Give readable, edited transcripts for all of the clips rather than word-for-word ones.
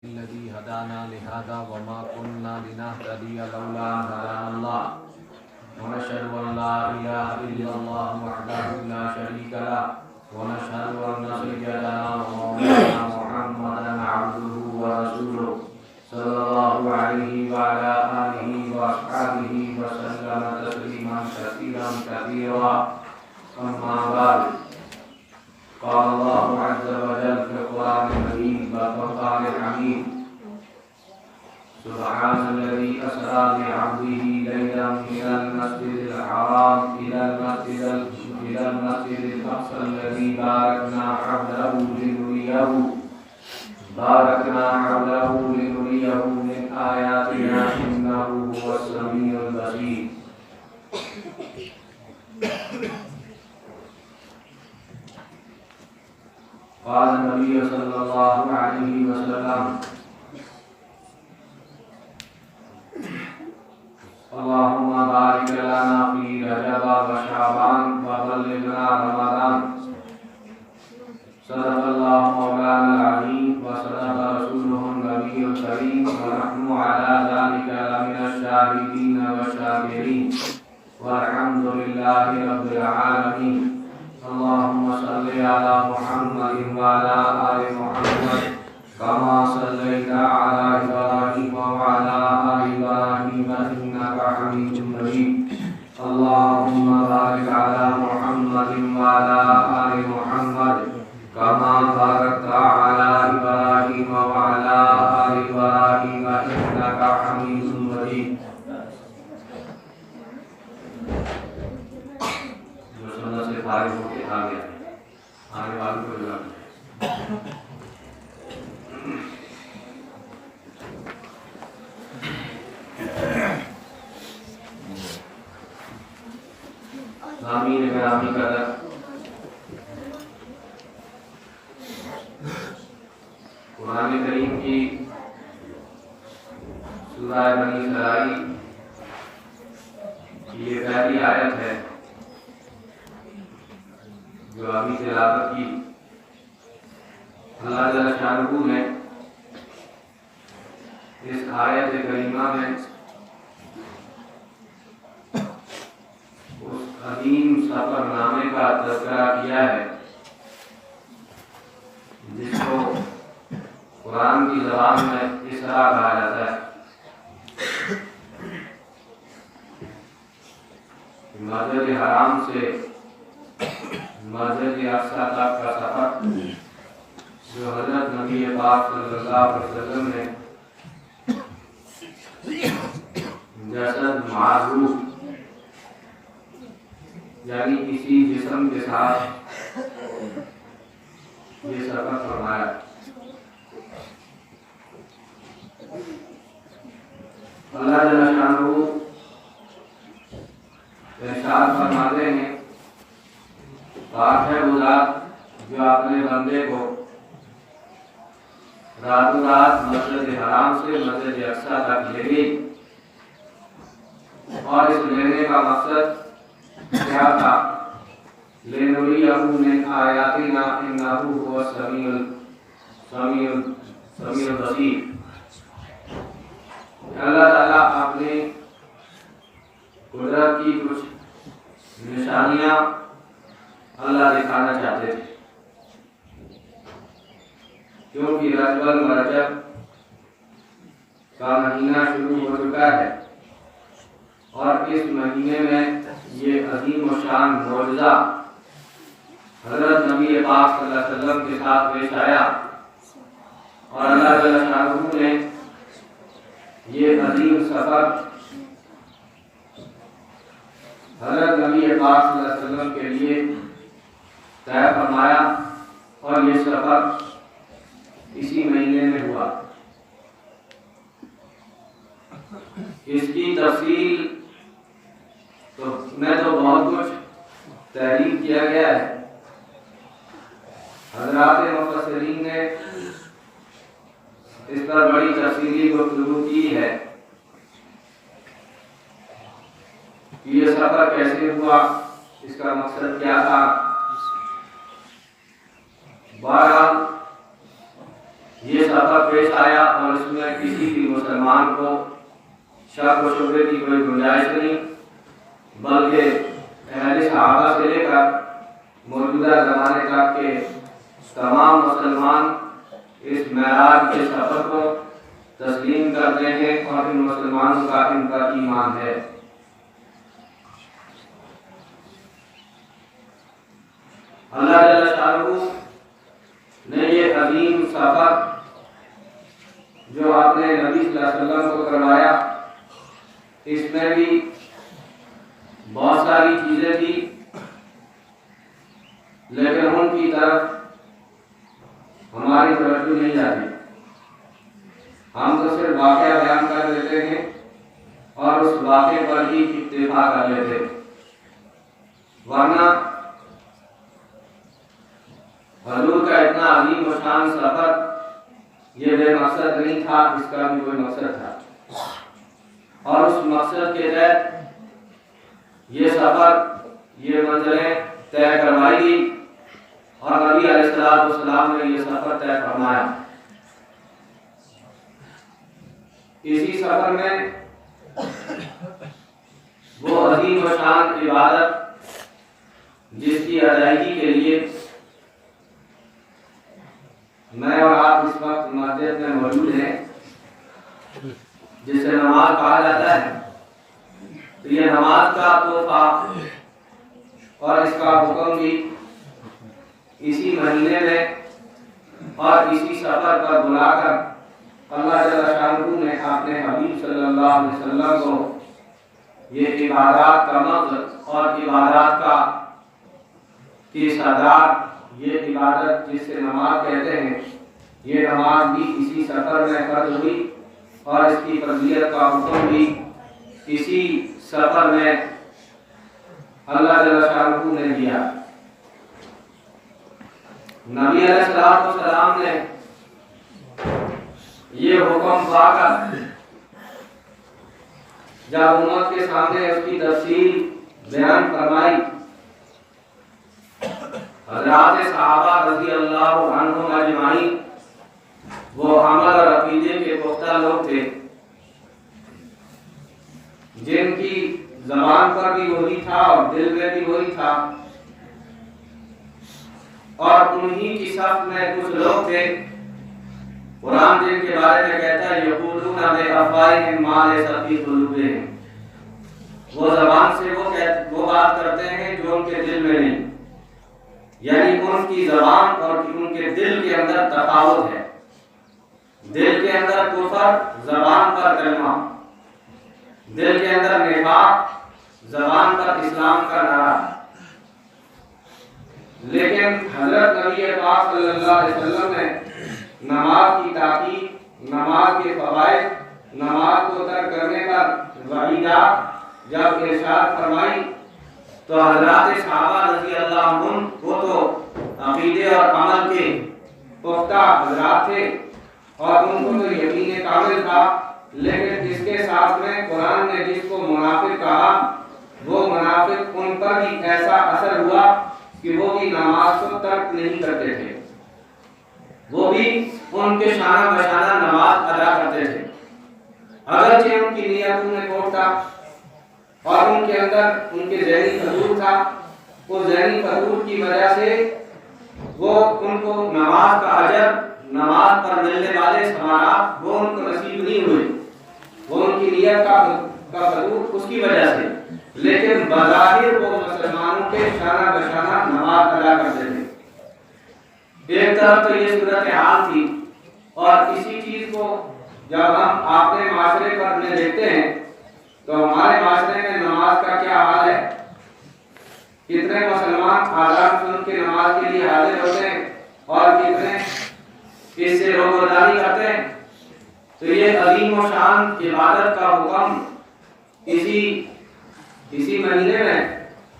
الذي هدانا لهذا وما كنا لنهتدي لولا أن هدانا الله ونشهد أن لا إله إلا الله وحده لا شريك له ونشهد أن سيدنا ومولانا محمدا عبده ورسوله صلى الله عليه وعلى آله وأصحابه وسلم تسليما كثيرا كثيرا. أما بعد، قال الله عز وجل في القرآن المجيد والفرقان الحميد: سبحان الذي أسرى بعبده ليلا من المسجد الحرام إلى المسجد الأقصى الذي باركنا حوله لنريه من آياتنا إنه هو السميع البصير. قال النبي صلى الله عليه وسلم: اللهم بارك لنا في رجب وشعبان وبلغنا رمضان. صدق الله مولانا العظيم وصدق رسوله النبي الكريم ونحن على ذلك لمن الشاهدين والشاكرين والحمد لله رب العالمين. اللهم صل على محمد وعلى آل محمد كما صليت على إبراهيم وعلى آل إبراهيم إنك حميد مجيد. اللهم بارك على محمد وعلى آل محمد كما باركت على إبراهيم وعلى آل إبراهيم إنك حميد مجيد. جو سنت سے فارغ ہو کے آ گیا، آنے والوں کو جواب نامین گرامی قدر، قرآن کریم کی سورہ بنی اسرائیل کی یہ پہلی آیت ہے جو ابھی تلاوت کی. اللہ جل شانہ نے اس آیت کریمہ میں اس عظیم سفر نامے کا تذکرہ کیا ہے جس کو قرآن کی زبان میں اسراء کہا جاتا ہے. مسجد حرام سے مسجد اقصی تک کا سفر جو حضرت نبی پاک صلی اللہ علیہ وسلم نے جسد معروف یعنی کسی جسم کے ساتھ یہ سفر فرمایا. اللہ جل شانہ ارشاد فرماتے ہیں: پاک ہے وہ ذات جو اپنے بندے کو راتوں رات مسجد حرام سے مسجد اقصی تک لے گئی. اور اس لینے کا مقصد کیا تھا؟ لِنُرِيَهُ مِنْ آیَاتِنَا إِنَّهُ هُوَ السَّمِيعُ البصیر. اللہ تعالیٰ اپنے قدرت کی کچھ نشانیاں اللہ دکھانا چاہتے تھے، کیونکہ رجب المرجب کا مہینہ شروع ہو چکا ہے اور اس مہینے میں یہ عظیم و شان معجزہ حضرت نبی پاک صلی اللہ علیہ وسلم کے ساتھ پیش آیا اور اللہ جل شانہ نے یہ عظیم سفر حضرت نبی پاک صلی اللہ علیہ وسلم کے لیے طے فرمایا اور یہ سفر اسی مہینے میں ہوا. اس کی تفصیل میں تو بہت کچھ تحریر کیا گیا ہے. حضرات مفسرین نے اس پر بڑی تفصیلی گفتگو کی ہے کہ یہ سفر کیسے ہوا، اس کا مقصد کیا تھا. بہرحال یہ سفر پیش آیا اور اس میں کسی بھی مسلمان کو شک و شبے کی کوئی گنجائش نہیں، بلکہ اہل صحابہ سے لے کر موجودہ زمانے تک کے تمام مسلمان اس معراج کے سفر کو تسلیم کرتے ہیں اور ان مسلمانوں کا ان پر ایمان ہے۔ اللہ جل شانہ نے یہ عظیم سفر جو آپ نے نبی صلی اللہ علیہ وسلم کو کروایا، اس میں بھی بہت ساری چیزیں تھی، لیکن ان کی طرف ہماری توجہ نہیں جاتی۔ ہم تو صرف واقعہ بیان کر دیتے ہیں اور اس واقعے پر ہی اکتفا کر لیتے، ورنہ حضور کا اتنا عظیم و شان سفر یہ بے مقصد نہیں تھا، اس کا بھی کوئی مقصد تھا، اور اس مقصد کے تحت یہ سفر، یہ منزلیں طے کروائی گئی اور نبی علیہ السلام نے یہ سفر طے فرمایا۔ اسی سفر میں وہ عظیم و شان عبادت جس کی ادائیگی کے لیے میں اور آپ اس وقت مسجد میں موجود ہیں، جسے نماز کہا جاتا ہے، تو یہ نماز کا تحفہ اور اس کا حکم بھی اسی مہینے میں اور اسی سفر پر بلا کر اللہ جل شانہ نے اپنے حبیب صلی اللہ علیہ وسلم کو یہ عبادات کا مقصد اور عبادات کی سادات، یہ عبادت جس سے نماز کہتے ہیں، یہ نماز بھی اسی سفر میں فرض ہوئی اور اس کی فضیلت کا حکم بھی اسی سفر میں اللہ جل شانہ نے دیا۔ نبی علیہ السلام نے یہ حکم پا کر جب امت کے سامنے اس کی تفصیل بیان فرمائی، حضرات صحابہ رضی اللہ عنہم اجمعین وہ عمل اور عقیدے کے پختہ لوگ تھے، جن کی زبان پر بھی وہی تھا اور دل میں بھی وہی تھا، اور انہی کی صف میں کچھ لوگ تھے قرآن جن کے بارے میں کہتا ہے یقولون بافواہہم ما لیس فی قلوبہم، وہ زبان سے وہ بات کرتے ہیں جو ان کے دل میں نہیں، یعنی ان کی زبان اور ان کے دل کے اندر تفاوت ہے، دل کے اندر کفر، زبان پر کلمہ، دل کے اندر نفاق، زبان پر اسلام کا نعرہ۔ لیکن حضرت نبی پاک صلی اللہ علیہ وسلم نے نماز کی تاکید، نماز کے فوائد، نماز کو ترک کرنے پر وعیدات جب ارشاد فرمائی تو حضرات صحابہ رضی اللہ عنہم وہ تو عقیدے اور عمل کے پختہ حضرات تھے اور ان کو تو یقین کامل تھا، لیکن اس کے ساتھ میں قرآن نے جس کو منافق کہا، وہ منافق ان پر بھی ایسا اثر ہوا کہ وہ بھی نماز کو ترک نہیں کرتے تھے، وہ بھی ان کے شانہ بشانہ نماز ادا کرتے تھے، اگرچہ ان کی نیتوں میں کوٹ تھا اور ان کے اندر ان کے ذہنی فضول تھا، وہ ذہنی فضول کی وجہ سے وہ ان کو نماز کا اجر، نماز پر ملنے والے ثمرات وہ ان کو نصیب نہیں ہوئے، وہ ان کی نیت کا فضول اس کی وجہ سے، لیکن بظاہر وہ مسلمانوں کے شانہ بشانہ نماز ادا کرتے تھے۔ ایک طرف تو یہ صورتحال تھی، اور اسی چیز کو جب ہم اپنے معاشرے پر میں دیکھتے ہیں تو ہمارے معاشرے میں نماز کا کیا حال ہے، کتنے مسلمان آزان سن کے نماز کے لیے حاضر ہوتے ہیں اور کتنے اس سے روگردانی کرتے ہیں۔ تو یہ عظیم و شان عبادت کا حکم اسی مہینے میں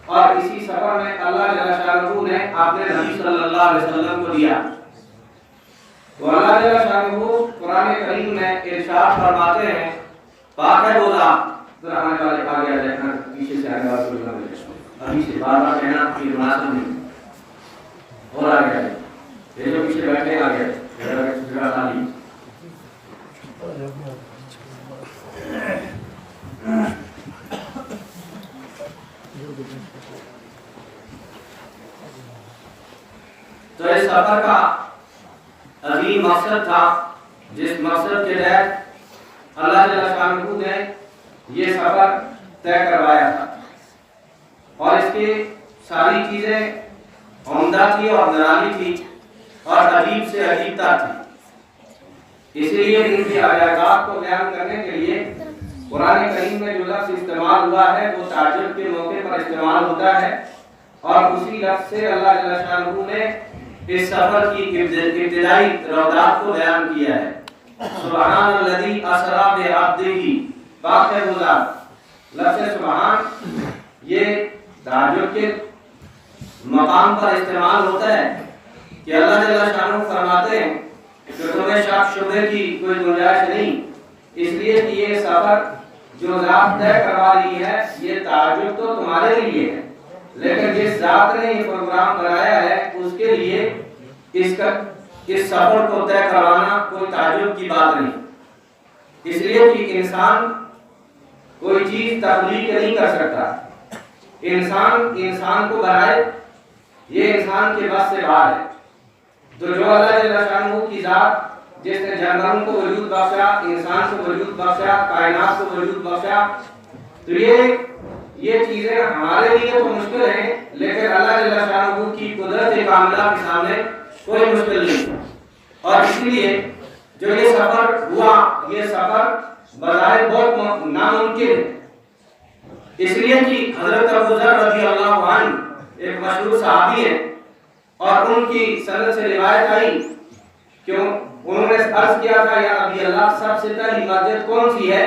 اور اسی سفر میں اللہ جل شانہ نے اپنے نبی صلی اللہ علیہ وسلم کو دیا۔ تو اللہ جل شانہ قرآن کریم میں ارشاد فرماتے ہیں، پاک ہے روزہ، ذرا آنے والے آگے آ جائیں، پیچھے سے آگے بات کرنا ہے، ابھی سے بار بار کہنا کہ مناسب نہیں، اور آگے آ جائیں، یہ جو پیچھے بیٹھے آگے آ جائیں۔ تو اس سفر کا عظیم مقصد تھا جس مقصد کے تحت اللہ جل شانہ نے یہ سفر طے کروایا تھا، اور اس کی ساری چیزیں عمدہ تھی اور نرالی تھی اور عجیب سے عجیب تر تھی۔ اسی لیے ان کی آیات کو بیان کرنے کے لیے قرآن کریم میں جو لفظ استعمال ہوا ہے وہ تعجب کے موقع پر استعمال ہوتا ہے، اور اسی لفظ سے اللہ جل شانہ نے اس سفر کی ابتدائی روایات کو بیان کیا ہے۔ سبحان الذی اسری بعبدہ، پاک ہے وہ ذات۔ لفظ سبحان یہ تعجب کے مقام پر استعمال ہوتا ہے کہ اللہ جل شانہ فرماتے ہیں کہ تمہیں شک شبہ کی کوئی گنجائش نہیں، اس لیے کہ یہ سفر جو ذات طے کروا رہی ہے یہ تعجب تو تمہارے لیے ہے، لیکن جس ذات نے یہ پروگرام بنایا ہے اس کے لیے اس سفر کو طے کروانا کوئی تعجب کی بات نہیں۔ اس لیے کہ انسان کوئی چیز تخلیق نہیں کر سکتا، انسان کو بنائے یہ انسان کے بس سے باہر ہے۔ تو جو اللہ جل شانہ کی ذات جس نے جانوروں کو وجود بخشا، انسان کو وجود بخشا، کائنات کو وجود بخشا، تو یہ چیزیں ہمارے لیے تو مشکل ہیں، لیکن اللہ جل شانہ کی قدرت کاملہ کے سامنے کوئی مشکل نہیں۔ اور اسی لیے جو یہ سفر ہوا، یہ سفر بظاہر بہت ناممکن ہے، اس لیے کہ حضرت ابو ذر رضی اللہ عنہ ایک مشہور صحابی ہیں، اور ان کی سند سے روایت آئی کہ انہوں نے عرض کیا تھا یا نبی اللہ سب سے پہلی مسجد کون سی ہے؟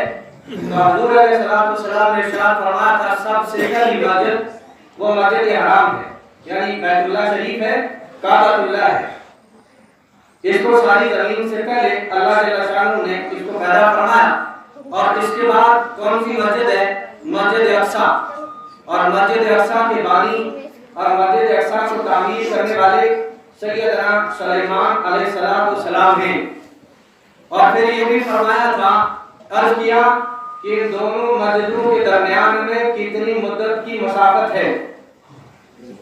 تو حضور علیہ السلام نے ارشاد فرمایا تھا سب سے پہلی مسجد وہ مسجد حرام ہے، یعنی بیت اللہ شریف ہے، کعبۃ اللہ ہے۔ اس کو ساری زمین سے پہلے اللہ جل شانہ نے اس کو پیدا فرمایا، اور اس کے بعد کون سی مسجد ہے؟ مسجد اقصی، اور مسجد اقصی کے بانی اور مسجد اقصی کو تعمیر کرنے والے سیدنا سلیمان علیہ السلام ہیں۔ اور پھر یہ بھی فرمایا تھا، عرض کیا کہ دونوں مسجدوں کے درمیان میں کتنی مدت کی مسافت ہے؟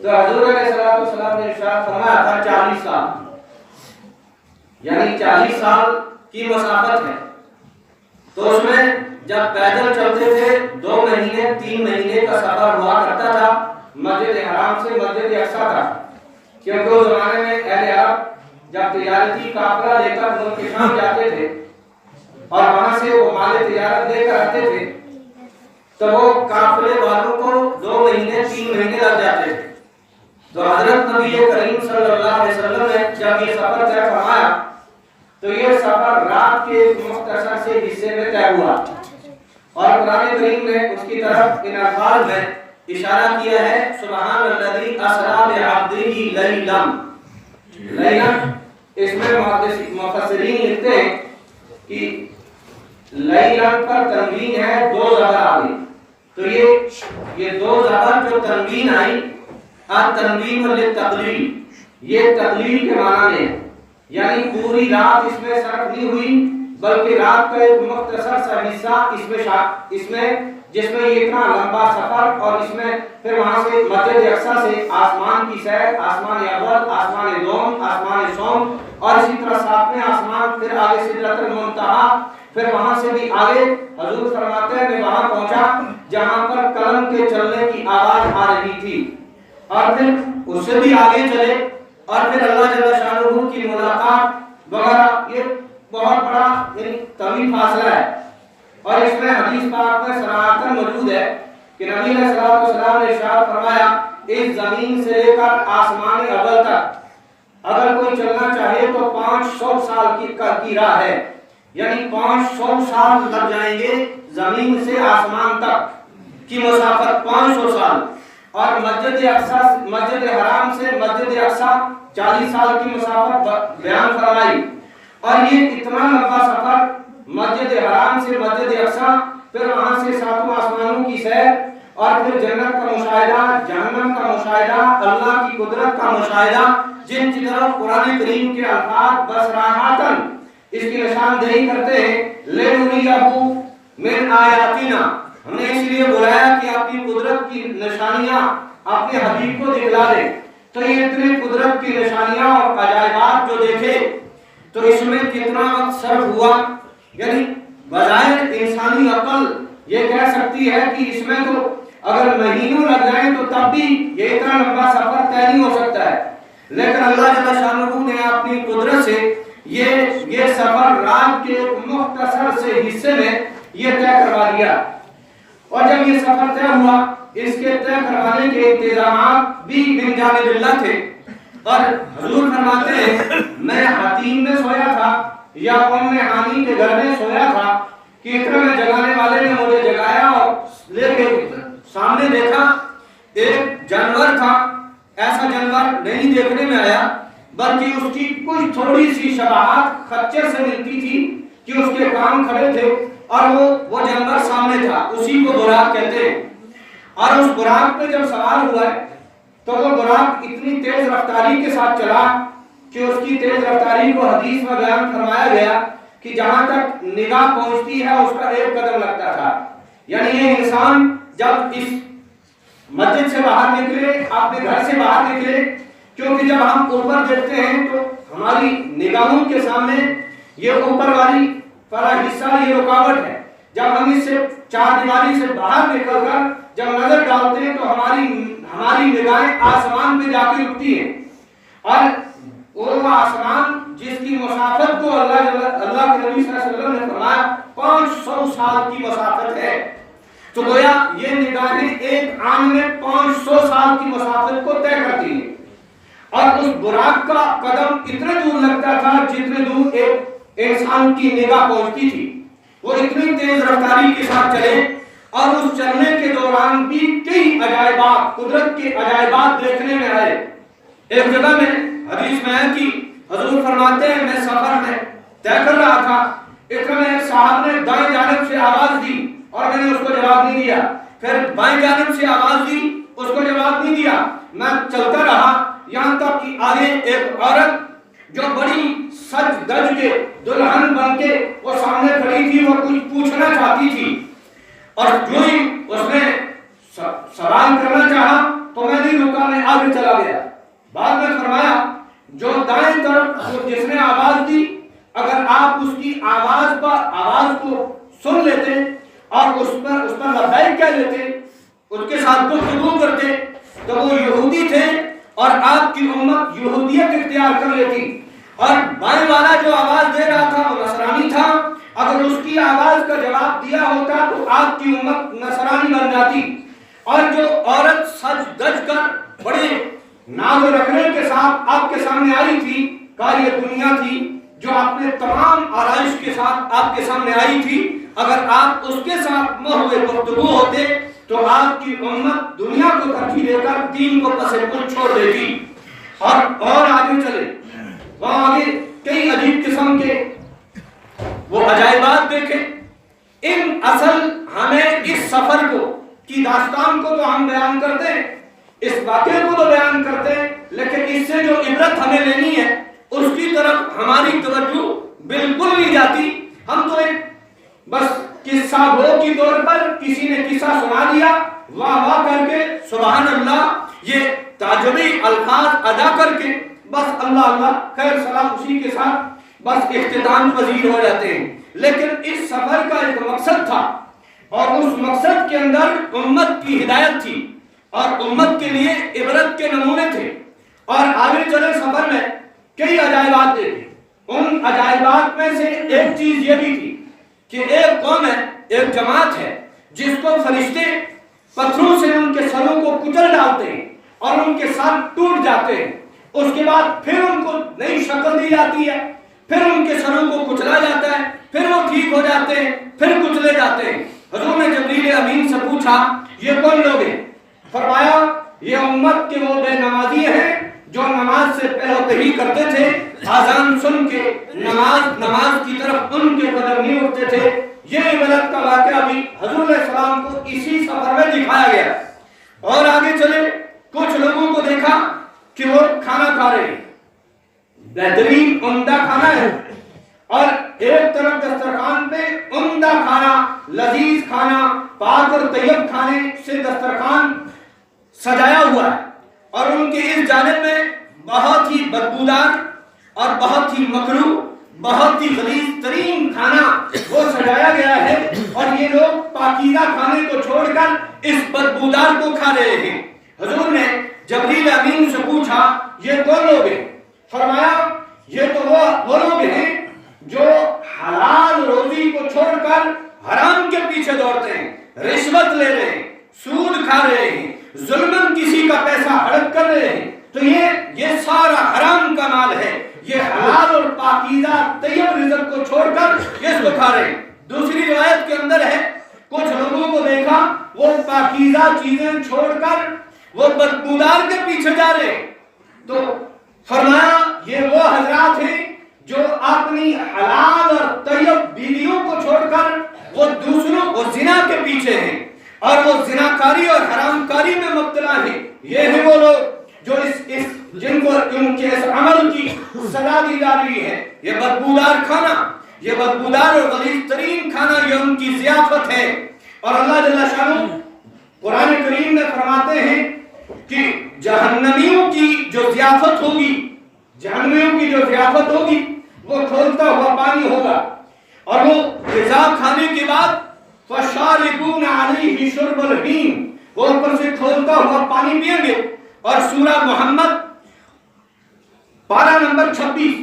تو حضور علیہ السلام نے ارشاد فرمایا تھا 40 سال، یعنی 40 سال کی مسافت ہے۔ تو اس میں جب پیدل چلتے تھے 2 مہینے 3 مہینے کا سفر ہوا کرتا تھا مسجد حرام سے مسجد اقصی تک، کیونکہ اس زمانے میں اہل عرب جب تجارتی قافلہ لے کر ملک شام جاتے تھے اور وہاں سے وہ مال تجارت لے کر آتے تھے، تو وہ قافلے والوں کو 2 مہینے 3 مہینے لگ جاتے تھے۔ تو حضرت نبی کریم صلی اللہ علیہ وسلم نے جب یہ سفر طے فرمایا تو یہ سفر رات کے ایک مختصر سے حصے میں طے ہوا، اور قرآن کریم نے اس کی طرف ان الفاظ میں اشارہ کیا ہے، سبحان الذی اسری بعبدہ لیلا۔ لیلا اس میں مفسرین لکھتے ہیں کہ لیلا پر تنوین ہے 2 زبر آگے، تو یہ 2 زبر جو تنوین آئی، التنوین للتقلیل، یہ تقلیل کے معنی میں ہے، یعنی پوری رات اس میں صرف نہیں ہوئی بلکہ رات کا ایک مختصر سا حصہ اس میں جس میں یہ اتنا لمبا سفر، اور اس میں پھر وہاں سے مسجد اقصی سے آسمان کی سیر، آسمان اول، آسمان دوم، آسمان سوم، اور اسی طرح 7ویں آسمان، پھر آگے سدرۃ المنتہا، پھر وہاں سے بھی آگے حضور فرماتے ہیں میں وہاں پہنچا جہاں پر قلم کے چلنے کی آواز آ رہی تھی، اور پھر اس سے بھی آگے چلے، اور پھر اللہ جل شانہ کی ملاقات وغیرہ، یہ بہت بڑا طویل فاصلہ ہے۔ اور اس میں حدیث پاک میں صراحتاً موجود ہے کہ نبی علیہ السلام نے ارشاد فرمایا اس زمین سے لے کر آسمان اول تک اگر کوئی چلنا چاہے تو 500 سال کی راہ ہے، یعنی 500 سال لگ جائیں گے زمین سے آسمان تک کی مسافت، 500 سال۔ اور مسجد حرام سے مسجد اقصی 40 سال کی مسافت بیان فرمائی، اور یہ اتنا لمبا سفر مسجد حرام سے مسجد اقصی، پھر وہاں سے 7 آسمانوں کی سیر، اور پھر جنت کا مشاہدہ، جہنم کا مشاہدہ، اللہ کی قدرت کا مشاہدہ، جن کی طرف قرآن کریم کے الفاظ بصراحتاً اس کی نشاندہی کرتے ہیں، لِنُرِيَهُ مِنْ آیاتنا، ہم نے اس لیے بلایا کہ اپنی قدرت کی نشانیاں اپنے حبیب کو دکھلا دیں۔ تو یہ اتنی قدرت کی نشانیاں اور عجائبات جو دیکھے تو اس میں کتنا وقت صرف ہوا، یعنی بظاہر انسانی عقل یہ کہہ سکتی ہے کہ اس میں تو اگر مہینوں لگ جائیں تو تب بھی یہ اتنا لمبا سفر طے نہیں ہو سکتا ہے، لیکن اللہ جل شانہ نے اپنی قدرت سے یہ سفر رات کے مختصر سے حصے میں یہ طے کروا دیا۔ اور جب یہ سفر طے ہوا، اس کے طے کروانے کے انتظامات بھی من جانب اللہ تھے، اور حضور فرماتے ہیں میں حتیم میں سویا تھا یا ام ہانی کے گھر میں سویا تھا کہ اتنا میں جگانے والے نے مجھے جگایا اور لے کے سامنے دیکھا ایک جانور تھا، ایسا جانور نہیں دیکھنے میں آیا، بلکہ اس کی کچھ تھوڑی سی شباہت خچر سے ملتی تھی کہ اس کے کان کھڑے تھے اور وہ جانور سامنے تھا، اسی کو براق کہتے ہیں۔ اور اس براق پہ جب سوار ہوا ہے تو وہ براق اتنی تیز رفتاری کے ساتھ چلا کہ اس کی تیز رفتاری کو حدیث میں بیان فرمایا گیا کہ جہاں تک نگاہ پہنچتی ہے اس کا ایک قدم لگتا تھا۔ یعنی یہ انسان جب اس مسجد سے باہر نکلے، اپنے گھر سے باہر نکلے، کیونکہ جب ہم اوپر دیکھتے ہیں تو ہماری نگاہوں کے سامنے یہ اوپر والی پورا حصہ یہ رکاوٹ ہے، جب ہم اس سے چار دیواری سے باہر نکل کر جب نظر ڈالتے ہیں تو ہماری نگاہیں آسمان پہ جا کے رکتی ہیں، اور وہ آسمان جس کی مسافت کو اللہ کے نبی صلی اللہ علیہ وسلم نے فرمایا 500 سال کی مسافت ہے، تو گویا یہ نگاہیں ایک آن میں 500 سال کی مسافت کو طے کرتی ہیں۔ اور اس براق کا قدم اتنے دور لگتا تھا جتنے دور ایک انسان کی نگاہ پہنچتی تھی، وہ اتنی تیز رفتاری کے ساتھ چلے، اور اس چلنے کے دوران بھی کئی عجائبات، قدرت کے عجائبات دیکھنے میں آئے۔ ایک جگہ میں حدیث میں ہے کہ حضور فرماتے ہیں میں سفر میں طے کر رہا تھا، اتنا میں ایک صاحب نے دائیں جانب سے آواز دی اور میں نے اس کو جواب نہیں دیا، پھر بائیں جانب سے آواز دی، اس کو جواب نہیں دیا، میں چلتا رہا یہاں تک کہ آگے ایک عورت جو بڑی سج دج کے دلہن بن کے وہ سامنے کھڑی تھی، وہ کچھ پوچھنا چاہتی تھی، اور جو ہی اس نے سوال کرنا چاہا تو میں نہیں رکا، میں آگے چلا گیا۔ بعد میں فرمایا جو دائیں طرف جس نے آواز دی، اگر آپ اس کی آواز کو سن لیتے اور اس پر لبیک کہہ لیتے، اس کے ساتھ گفتگو کرتے تو وہ یہودی تھے اور آپ کی امت یہودیت اختیار کر لیتی، اور بائیں والا جو آواز دے رہا تھا وہ نصرانی تھا، اگر اس کی آواز کا جواب دیا ہوتا تو آپ کی امت نصرانی بن جاتی۔ اور جو عورت سج دج کر بڑے ناز و رکھنے کے ساتھ آپ کے سامنے آئی تھی، کاری دنیا تھی جو اپنے تمام آرائش کے ساتھ آپ کے سامنے آئی تھی، اگر آپ اس کے ساتھ محو گفتگو ہوتے تو آپ کی امت دنیا کو ترجیح دے کر دین کو پس پش چھوڑ دیتی۔ اور آگے چلے، وہاں آگے کئی عجیب قسم کے وہ عجائبات دیکھیں۔ ان اصل ہمیں اس سفر کو کی داستان کو تو ہم بیان کرتے ہیں، اس واقعے کو تو بیان کرتے ہیں، لیکن اس سے جو عبرت ہمیں لینی ہے اس کی طرف ہماری توجہ بالکل نہیں جاتی۔ ہم تو ایک بس قصہ گو کی طور پر کسی نے قصہ سنا دیا، واہ واہ کر کے سبحان اللہ یہ تعجبی الفاظ ادا کر کے بس اللہ اللہ خیر سلام اسی کے ساتھ بس اختتام پذیر ہو جاتے ہیں۔ لیکن اس سفر کا ایک مقصد تھا، اور اس مقصد کے اندر امت کی ہدایت تھی اور امت کے لیے عبرت کے نمونے تھے۔ اور آگے چلے سفر میں کئی عجائبات دیکھے، ان عجائبات میں سے ایک چیز یہ بھی تھی کہ ایک قوم ہے، ایک جماعت ہے جس کو فرشتے پتھروں سے ان کے سروں کو کچل ڈالتے ہیں اور ان کے سر ٹوٹ جاتے ہیں، اس کے بعد پھر ان کو نئی شکل دی جاتی ہے، پھر ان کے سروں کو کچلا جاتا ہے، پھر وہ ٹھیک ہو جاتے ہیں، پھر کچلے جاتے ہیں۔ حضور نے جبریل امین سے پوچھا یہ کون لوگ ہیں؟ فرمایا یہ امت کے وہ بے نمازی ہیں جو نماز سے پہلوتہی کرتے تھے، اذان سن کے نماز کی طرف ان کے قدم نہیں اٹھتے تھے، یہ عبرت کا واقعہ بھی حضور علیہ السلام کو اسی سفر میں دکھایا گیا. اور آگے چلے کچھ لوگوں کو دیکھا کہ وہ کھانا کھا رہے ہیں, بہترین عمدہ کھانا ہے, اور ایک طرف دسترخوان پہ عمدہ کھانا, لذیذ کھانا, پاک اور طیب کھانے سے دسترخوان سجایا ہوا ہے, اور ان کے اس جانب میں بہت ہی بدبودار اور بہت ہی مکروہ, بہت ہی غلیظ ترین کھانا وہ سجایا گیا ہے, اور یہ لوگ پاکیزہ کھانے کو چھوڑ کر اس بدبودار کو کھا رہے ہیں. حضور نے جبریل امین سے پوچھا یہ کون لوگ ہیں؟ فرمایا یہ تو وہ لوگ ہیں جو حلال روزی کو چھوڑ کر حرام کے پیچھے دوڑتے ہیں, رشوت لے رہے ہیں, سود کھا رہے ہیں, ظلمن کسی کا پیسہ ہڑپ کر رہے ہیں. تو یہ سارا حرام کا مال ہے, یہ حلال اور پاکیزہ طیب رزق کو چھوڑ کر یہ اس کو کھا رہے ہیں. دوسری روایت کے اندر ہے کچھ لوگوں کو دیکھا وہ پاکیزہ چیزیں چھوڑ کر وہ بدبودار کے پیچھے جا رہے ہیں. تو فرمایا یہ وہ حضرات ہیں جو اپنی حلال اور طیب بیویوں کو چھوڑ کر وہ دوسروں کو زنا کے پیچھے ہیں اور وہ زناکاری اور حرام کاری میں مبتلا ہیں. یہ ہیں وہ لوگ جو جن کو ان کے اس عمل کی سزا دی جا رہی ہے. یہ بدبودار کھانا, یہ بدبودار اور غلیظ ترین کھانا, یہ ان کی ضیافت ہے. اور اللہ جل شانہ قرآن کریم میں فرماتے ہیں کہ جہنمیوں کی جو ضیافت ہوگی, جہنمیوں کی جو ضیافت ہوگی وہ کھولتا ہوا پانی ہوگا, اور وہ غذا کھانے کے بعد فشاربون علیہ شرب الہیم, وہ اوپر سے کھولتا ہوا پانی پئیں گے. اور سورہ محمد پارہ نمبر 26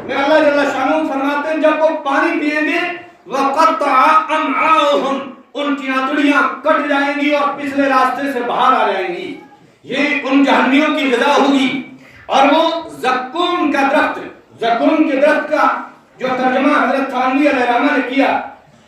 میں اللہ جل شانہ فرماتے ہیں جب وہ پانی پئیں گے وَقَطَّعَ أَمْعَاؤُهُمْ, ان کی آنتڑیاں کٹ جائیں گی اور پچھلے راستے سے باہر آ جائیں گی. یہ ان جہنمیوں کی غذا ہوگی. اور وہ زقوم کا درخت, زقوم کے درخت کا جو ترجمہ حضرت تھانوی علیہ الرحمہ نے کیا,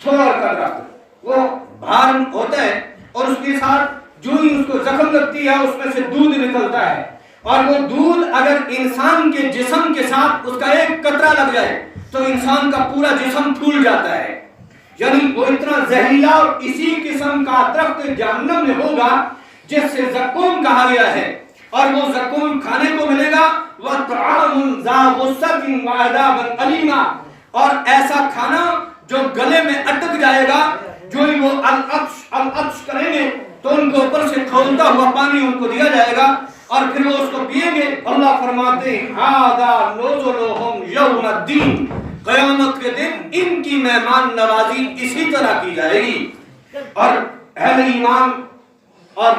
تھور کا درخت, وہ بھار ہوتا ہے اور اس کے ساتھ جو ہی اس کو زخم لگتی ہے اس میں سے دودھ نکلتا ہے, اور وہ دودھ اگر انسان کے جسم کے ساتھ اس کا ایک قطرہ لگ جائے تو انسان کا پورا جسم پھول جاتا ہے. یعنی وہ اتنا زہریلا اور اسی قسم کا درخت جہنم میں ہوگا جس سے زقوم کہا گیا ہے. اور وہ زقوم کھانے کو ملے گا وَطْعَامٌ ذَا غُصَّةٍ وَعَذَابًا أَلِيمًا, اور ایسا کھانا جو گلے میں اٹک جائے گا. جو ہی وہ العطش کریں گے تو ان کو اوپر سے کھولتا ہوا پانی ان کو دیا جائے گا اور پھر وہ اس کو پیئیں گے. اللہ فرماتے ہیں هَذَا نُزُلُهُمْ يَوْمَ الدِّينِ, قیامت کے دن ان کی مہمان نوازی اسی طرح کی جائے گی. اور اہل ایمان اور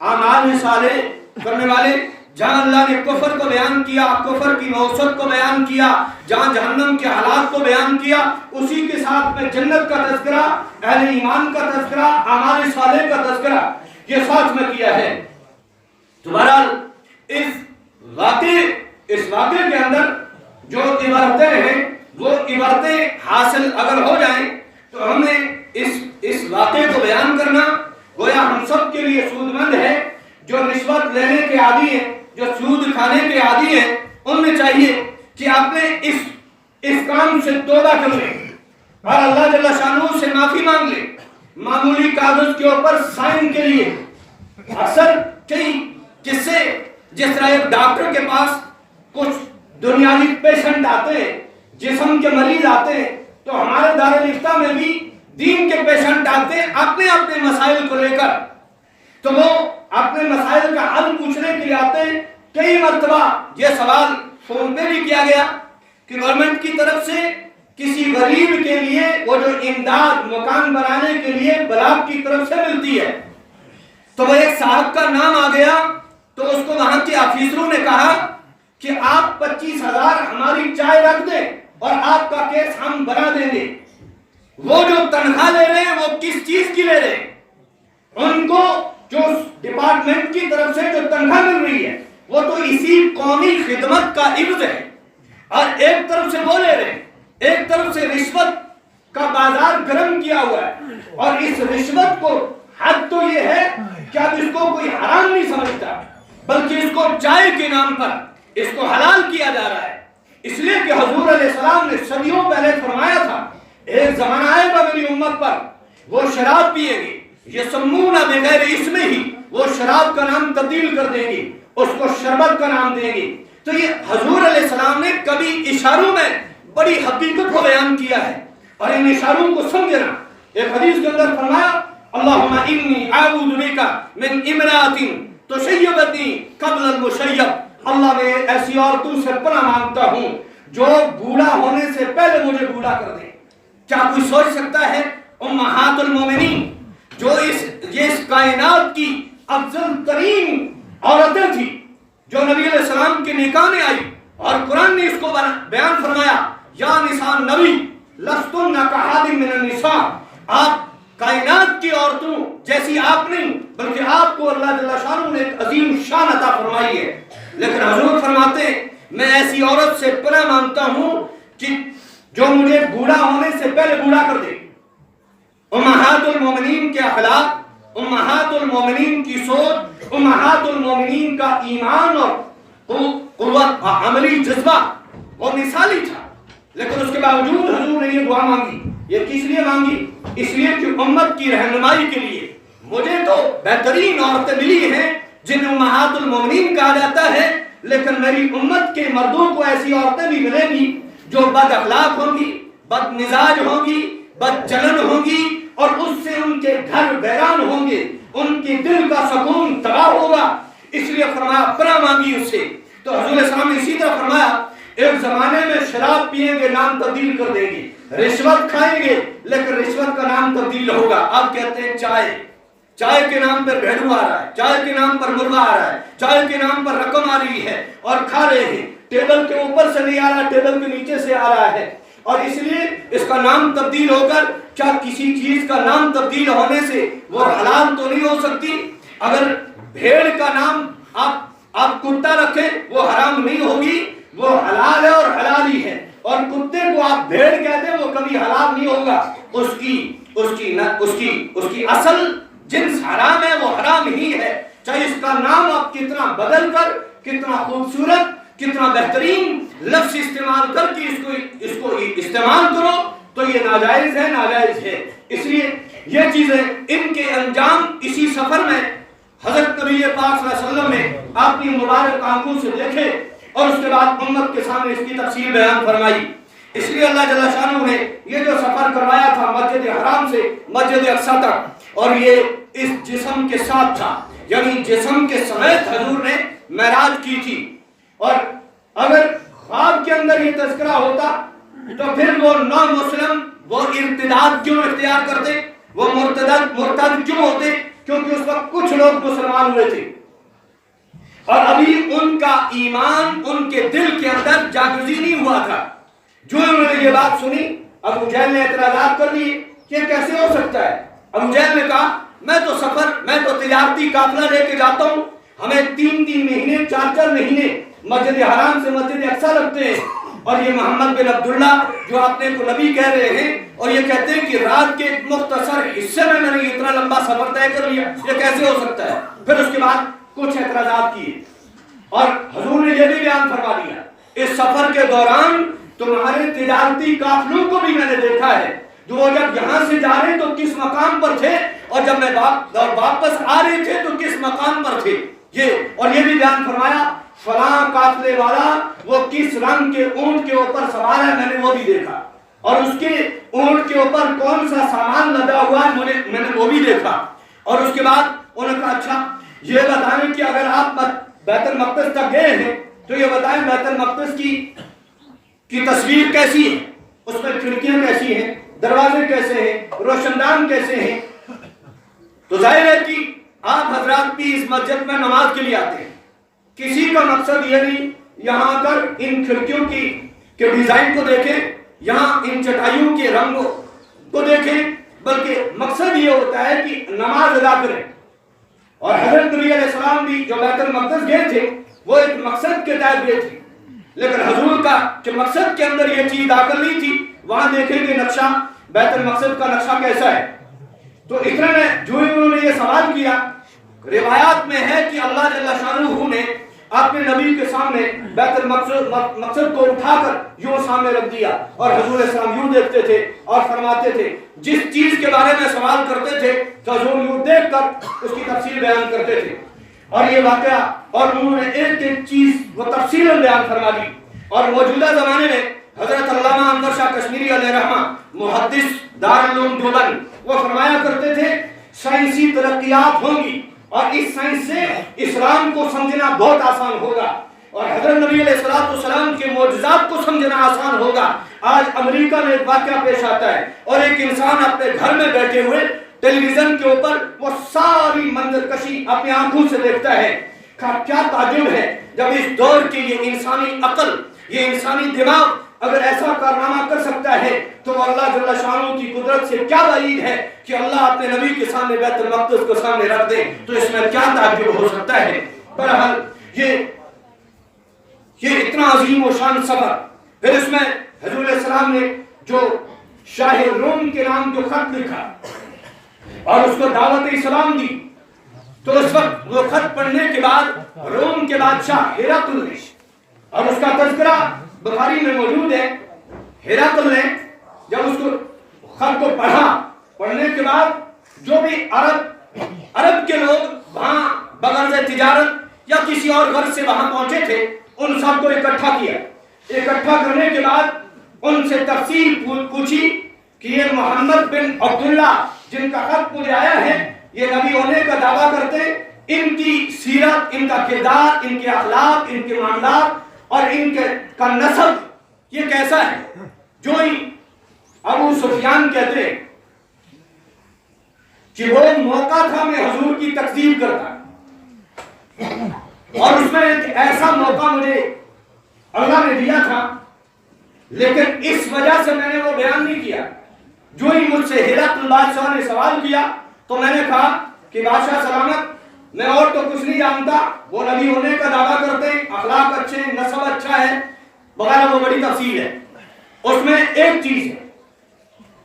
اعمال صالح کرنے والے, جہاں اللہ نے کفر کو بیان کیا, کفر کی نوسط کو بیان کیا, جہاں جہنم کے حالات کو بیان کیا, اسی کے ساتھ میں جنت کا تذکرہ, اہل ایمان کا تذکرہ, اعمال صالح کا تذکرہ یہ ساتھ میں کیا ہے. تو بہرحال اس واقعے کے اندر جو عبرتیں ہیں وہ عبرتیں حاصل اگر ہو جائیں تو ہمیں اس واقعے کو بیان کرنا گویا ہم سب کے لیے سود مند ہے. جو رشوت لینے کے عادی ہیں, جو سود کھانے کے عادی ہیں, ان میں چاہیے کہ آپ نے اس کام سے توبہ کر لیں اور اللہ جل شانہ سے معافی مانگ لیں. معمولی کاغذ کے اوپر سائن کے لیے اکثر کئی قصے, جس طرح ایک ڈاکٹر کے پاس کچھ دنیاوی پیشنٹ آتے ہیں, جسم کے مریض آتے ہیں, تو ہمارے دارالفتہ میں بھی دین کے پیشنٹ آتے ہیں اپنے مسائل کو لے کر. تو وہ اپنے مسائل کا حل پوچھنے کے لیے آتے ہیں. کئی مرتبہ یہ سوال فون پہ بھی کیا گیا کہ گورنمنٹ کی طرف سے کسی غریب کے لیے وہ جو امداد مکان بنانے کے لیے بلاک کی طرف سے ملتی ہے, تو وہ ایک صاحب کا نام آ گیا. تو اس کو وہاں کے آفیسروں نے کہا کہ آپ 25,000 ہماری چائے رکھ دیں اور آپ کا کیس ہم بنا دیں گے. وہ جو تنخواہ لے رہے ہیں وہ کس چیز کی لے رہے ہیں؟ ان کو جو ڈپارٹمنٹ کی طرف سے جو تنخواہ مل رہی ہے وہ تو اسی قومی خدمت کا عوض ہے. اور ایک طرف سے وہ لے رہے ہیں, ایک طرف سے رشوت کا بازار گرم کیا ہوا ہے. اور اس رشوت کو حد تو یہ ہے کہ اب اس کو کوئی حرام نہیں سمجھتا, بلکہ اس کو چائے کے نام پر اس کو حلال کیا جا رہا ہے. اس لیے کہ حضور علیہ السلام نے صدیوں پہلے فرمایا تھا ایک زمانہ آئے گا میری امت پر وہ شراب پیئیں گے، یسمون بغیر اسم ہی، وہ شراب کا نام تبدیل کر دیں گے، اس کو شربت کا نام دیں گے۔ تو یہ حضور علیہ السلام نے کبھی اشاروں میں بڑی حقیقت کو بیان کیا ہے، اور ان اشاروں کو سمجھنا۔ ایک حدیث کے اندر فرمایا اللہم انی اعوذ بک من امرأۃ تشیبنی قبل المشیب، اللہ میں ایسی عورتوں سے پناہ مانگتا ہوں جو بوڑھا ہونے سے پہلے مجھے بوڑھا کر دے۔ کیا کوئی سوچ سکتا ہے امہات المومنین جو اس کائنات کی افضل ترین عورتیں تھی، جو نبی علیہ السلام کے نکاح میں آئی، اور قرآن نے اس کو بیان فرمایا یا نساء نبی لستن کاحد من النساء، آپ کائنات کی عورتوں جیسی آپ نہیں، بلکہ آپ کو اللہ جل شانہ نے ایک عظیم شان عطا فرمائی ہے۔ لیکن حضور فرماتے ہیں میں ایسی عورت سے پناہ مانگتا ہوں کہ جو مجھے بوڑھا ہونے سے پہلے بوڑھا کر دے۔ امہات المومنین کے اخلاق، امہات المومنین کی سوچ، امہات المومنین کا ایمان اور قوت عملی جذبہ وہ مثالی تھا، لیکن اس کے باوجود حضور نے یہ دعا مانگی۔ یہ کس لیے مانگی؟ اس لیے کہ امت کی رہنمائی کے لیے مجھے تو بہترین عورتیں ملی ہیں جنہیں امہات المومنین کہا جاتا ہے، لیکن میری امت کے مردوں کو ایسی عورتیں بھی ملیں گی جو بد اخلاق ہوں گی، بد مزاج ہوں گی، بد چلن ہوں گی، اور اس سے ان کے گھر ویران ہوں گے، ان کے دل کا سکون تباہ ہوگا۔ اس لیے فرمایا پناہ مانگی اس سے۔ تو حضور علیہ السلام نے اسی طرح فرمایا ایک زمانے میں شراب پیئیں گے نام تبدیل کر دیں گے، رشوت کھائیں گے لیکن رشوت کا نام تبدیل ہوگا۔ اب کہتے ہیں چائے کے نام پر بھیڑو آ رہا ہے، چائے کے نام پر مرغا آ رہا ہے، چائے کے نام پر رقم آ رہی ہے اور کھا رہے ہیں۔ ٹیبل کے اوپر سے نہیں آ رہا، ٹیبل کے نیچے سے آ رہا ہے، اور اس لیے اس کا نام تبدیل ہو کر، کیا کسی چیز کا نام تبدیل ہونے سے وہ حلال تو نہیں ہو سکتی؟ اگر بھیڑ کا نام آپ کتا رکھیں وہ حرام نہیں ہوگی، وہ حلال ہے اور حلال ہی ہے، اور کتے کو آپ بھیڑ کہتے ہیں وہ کبھی حلال نہیں ہوگا۔ اس کی اصل جنس حرام ہے، وہ حرام ہی ہے، چاہے اس کا نام آپ کتنا بدل کر، کتنا خوبصورت، کتنا بہترین لفظ استعمال کر کے اس کو استعمال کرو تو یہ ناجائز ہے۔ اس لیے یہ چیزیں ان کے انجام اسی سفر میں حضرت نبی پاک صلی اللہ علیہ وسلم نے اپنی مبارک آنکھوں سے دیکھے، اور اس کے بعد امت کے سامنے اس کی تفصیل بیان فرمائی۔ اس لیے اللہ جل شانہ نے یہ جو سفر کروایا تھا مسجد حرام سے مسجد اقصی تک، اور یہ اس جسم کے ساتھ تھا، یعنی جسم کے سمیت حضور نے معراج کی تھی۔ اور اگر خواب کے اندر یہ تذکرہ ہوتا تو پھر وہ نامسلم وہ ارتداد کیوں اختیار کرتے، وہ مرتد کیوں ہوتے؟ کیونکہ اس وقت کچھ لوگ مسلمان ہوئے تھے اور ابھی ان کا ایمان ان کے دل کے اندر جاگزی نہیں ہوا تھا۔ جو انہوں نے یہ بات سنی، ابو جہل نے اعتراضات کر دیے کہ کیسے ہو سکتا ہے۔ ابو جہل نے کہا میں تو تجارتی قافلہ لے کے جاتا ہوں، ہمیں 3 مہینے 4 مہینے مسجد حرام سے مسجد اقصی لگتے ہیں، اور یہ محمد بن عبداللہ جو اپنے کو نبی کہہ رہے ہیں اور یہ کہتے ہیں کہ رات کے ایک مختصر حصے میں نے اتنا لمبا سفر طے کر لیا، یہ کیسے ہو سکتا ہے؟ پھر اس کے بعد کچھ اعتراضات کیے، اور حضور نے یہ بھی بیان فرما دیا اس سفر کے دوران تمہارے تجارتی قافلوں کو بھی میں نے دیکھا ہے، جو وہ جب یہاں سے جا رہے تو کس مقام پر تھے، اور جب میں واپس آ رہے تھے تو کس مقام پر تھے۔ اور یہ بھی بیان فرمایا فلاں قافلے والا وہ کس رنگ کے اونٹ کے اوپر سوار ہے، میں نے وہ بھی دیکھا، اور اس کے اونٹ کے اوپر کون سا سامان لدا ہوا ہے میں نے وہ بھی دیکھا۔ اور اس کے بعد انہوں نے کہا اچھا یہ بتائیں کہ اگر آپ بیت المقدس تک گئے ہیں تو یہ بتائیں بیت المقدس کی تصویر کیسی ہے، اس میں کھڑکیاں کیسی ہیں، دروازے کیسے ہیں، روشن دان کیسے ہیں؟ تو ظاہر ہے کہ آپ حضرات بھی اس مسجد میں نماز کے لیے آتے ہیں، کسی کا مقصد یہ نہیں یہاں کر ان کھڑکیوں کے ڈیزائن کو دیکھیں، یہاں ان چٹائیوں کے رنگوں کو دیکھیں، بلکہ مقصد یہ ہوتا ہے کہ نماز ادا کریں۔ اور حضرت نبی علیہ السلام بھی جو بیت المقدس گئے تھے وہ ایک مقصد کے تحت گئے تھے، لیکن حضور کا کہ مقصد کے اندر یہ چیز داخل نہیں تھی۔ وہاں دیکھیں کہ نقشہ بیت المقدس کا نقشہ کیسا ہے، تو اتنے میں جو انہوں نے یہ سوال کیا، روایات میں ہے کہ اللہ جل شانہ نے آپ نے نبی کے سامنے بیت المقصد کو اٹھا کر یوں سامنے رکھ دیا اور حضور السلام یوں دیکھتے تھے اور فرماتے تھے، جس چیز کے بارے میں سوال کرتے تھے تو حضور یوں دیکھ کر اس کی تفصیل بیان کرتے تھے. اور یہ واقعہ اور انہوں نے ایک ایک چیز وہ تفصیل بیان فرما دی. اور موجودہ زمانے میں حضرت علامہ انور شاہ کشمیری علیہ رحمہ محدث دارالعلوم دیوبند وہ فرمایا کرتے تھے سائنسی ترقیات ہوں گی اور اس سائنس سے اسلام کو سمجھنا بہت آسان ہوگا اور حضرت نبی علیہ السلام کے معجزات کو سمجھنا آسان ہوگا. آج امریکہ میں ایک واقعہ پیش آتا ہے اور ایک انسان اپنے گھر میں بیٹھے ہوئے ٹیلی ویژن کے اوپر وہ ساری منظر کشی اپنی آنکھوں سے دیکھتا ہے. کیا تعجب ہے جب اس دور کی یہ انسانی عقل، یہ انسانی دماغ اگر ایسا کارنامہ کر سکتا ہے تو اللہ جل شانہ کی قدرت سے کیا بعید ہے کہ اللہ اپنے نبی کے سامنے بیت المقدس کو سامنے رکھ دے، تو اس میں کیا تعجب ہو سکتا ہے. بہرحال یہ اتنا عظیم و شان سفر. پھر اس میں حضور علیہ السلام نے جو شاہ روم کے نام جو خط لکھا اور اس کو دعوت اسلام دی، تو اس وقت وہ خط پڑھنے کے بعد روم کے بادشاہ ہرقل نے، اور اس کا تذکرہ بخاری میں موجود ہے، ہرقل نے جب اس کو خط کو پڑھنے کے بعد جو بھی عرب کے لوگ وہاں بغرض تجارت یا کسی اور غرض سے وہاں پہنچے تھے ان سب کو اکٹھا کیا. اکٹھا کرنے کے بعد ان سے تفصیل پوچھی کہ یہ محمد بن عبداللہ جن کا خط مجھے آیا ہے یہ نبی ہونے کا دعویٰ کرتے، ان کی سیرت، ان کا کردار، ان کے اخلاق، ان کے معاملات اور ان کا نسب یہ کیسا ہے. جو ہی ابو سفیان کہتے کہ وہ موقع تھا میں حضور کی تکذیب کرتا اور اس میں ایک ایسا موقع مجھے اللہ نے دیا تھا لیکن اس وجہ سے میں نے وہ بیان نہیں کیا. جو ہی مجھ سے ہرقل بادشاہ نے سوال کیا تو میں نے کہا کہ بادشاہ سلامت، میں اور تو کچھ نہیں جانتا، وہ نبی ہونے کا دعویٰ کرتے ہیں، اخلاق اچھے ہیں، نسب اچھا ہے وغیرہ، وہ بڑی تفصیل ہے. اس میں ایک چیز ہے،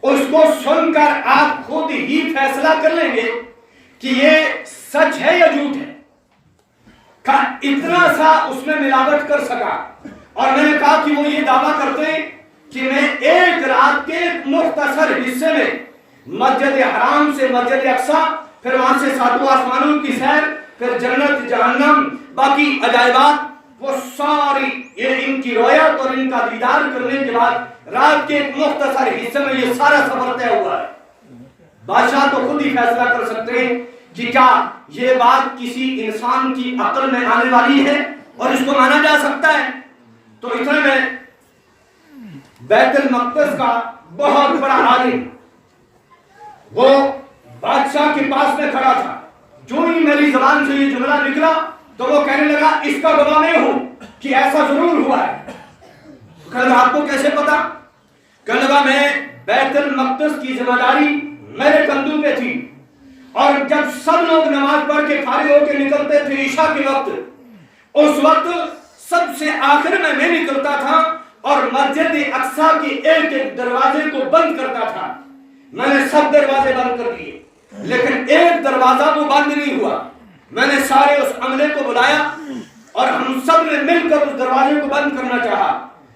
اس کو سن کر آپ خود ہی فیصلہ کر لیں گے کہ یہ سچ ہے یا جھوٹ ہے. اتنا سا اس میں ملاوٹ کر سکا. اور میں نے کہا کہ وہ یہ دعویٰ کرتے ہیں کہ میں ایک رات کے مختصر حصے میں مسجد حرام سے مسجد اقصی، پھر وہاں سے ساتوں آسمانوں کی سیر، پھر جنت جہنم، باقی عجائبات، وہ ساری یہ ان کی رویت اور ان کا دیدار کرنے کے بعد رات کے ایک مختصر حصے میں یہ سارا سفر طے ہوا ہے. بادشاہ تو خود ہی فیصلہ کر سکتے ہیں کہ کیا یہ بات کسی انسان کی عقل میں آنے والی ہے اور اس کو مانا جا سکتا ہے. تو اتنے میں بیت المقدس کا بہت بڑا عالم وہ بادشاہ کے پاس میں کھڑا تھا. جو ہی میری زبان سے یہ جملہ نکلا تو وہ کہنے لگا اس کا گواہ میں ہوں کہ ایسا ضرور ہوا ہے. کہنے لگا آپ کو کیسے پتا؟ کہنے لگا میں بیت المقدس کی ذمہ داری میرے کندھوں پہ تھی اور جب سب لوگ نماز پڑھ کے فارغ ہو کے نکلتے تھے عشاء کے وقت، اس وقت سب سے آخر میں نکلتا تھا اور مسجد اقصی کے ایک ایک دروازے کو بند کرتا تھا. میں نے سب دروازے بند کر دیے لیکن ایک دروازہ وہ بند نہیں ہوا. میں نے سارے اس عملے کو بلایا اور ہم سب نے مل کر اس دروازے کو بند کرنا چاہا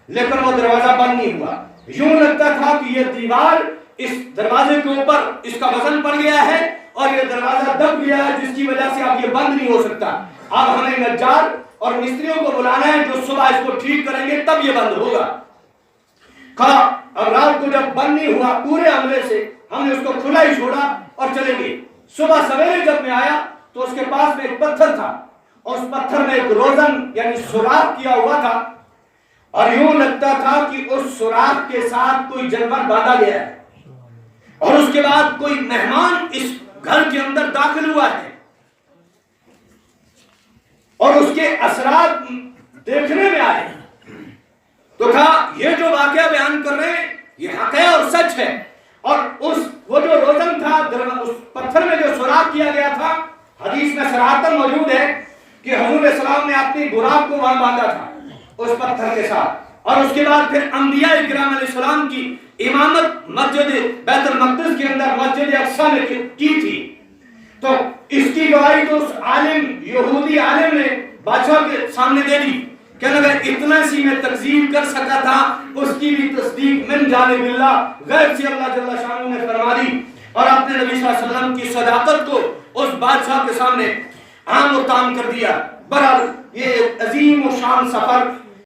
لیکن وہ دروازہ بند نہیں ہوا. یوں لگتا تھا کہ یہ دیوار اس دروازے کے اوپر اس کا وزن پڑ گیا ہے اور یہ دروازہ دب گیا ہے جس کی وجہ سے اب یہ بند نہیں ہو سکتا. اب ہمیں نجار اور مستریوں کو بلانا ہے جو صبح اس کو ٹھیک کریں گے تب یہ بند ہوگا. کہا اب رات کو جب بند نہیں ہوا پورے عملے سے ہم نے اس کو کھلا ہی چھوڑا اور چلے گئے. صبح سویرے جب میں آیا تو اس کے پاس میں ایک پتھر تھا اور اس پتھر میں ایک روزن یعنی سوراخ کیا ہوا تھا اور یوں لگتا تھا کہ اس سوراخ کے ساتھ کوئی جانور باندھا گیا ہے اور اس کے بعد کوئی مہمان اس گھر کے اندر داخل ہوا ہے اور اس کے اثرات دیکھنے میں آئے. تو کہا یہ جو واقعہ بیان کر رہے ہیں یہ حق ہے اور سچ ہے. اور وہ جو روزن تھا اس پتھر میں جو سوراخ کیا گیا تھا حدیث میں صراحتاً موجود ہے کہ حضور علیہ السلام نے اپنی براق کو وہاں باندھا تھا اس پتھر کے ساتھ اور اس کے بعد پھر انبیاء کرام علیہ السلام کی امامت مسجد بیت المقدس کے اندر مسجد اقصی میں کی تھی. تو اس کی گواہی تو اس عالم یہودی عالم نے بادشاہ کے سامنے دے دی کہ اگر اتنا سی میں تکذیب کر سکا تھا اس کی بھی تصدیق من جانب اللہ غیب سے اللہ جل شانہ نے فرما دی اور اپنے نبی صلی اللہ علیہ وسلم کی صداقت کو اس بادشاہ کے سامنے عام و تام کر دیا۔ برحال یہ عظیم و شان سفر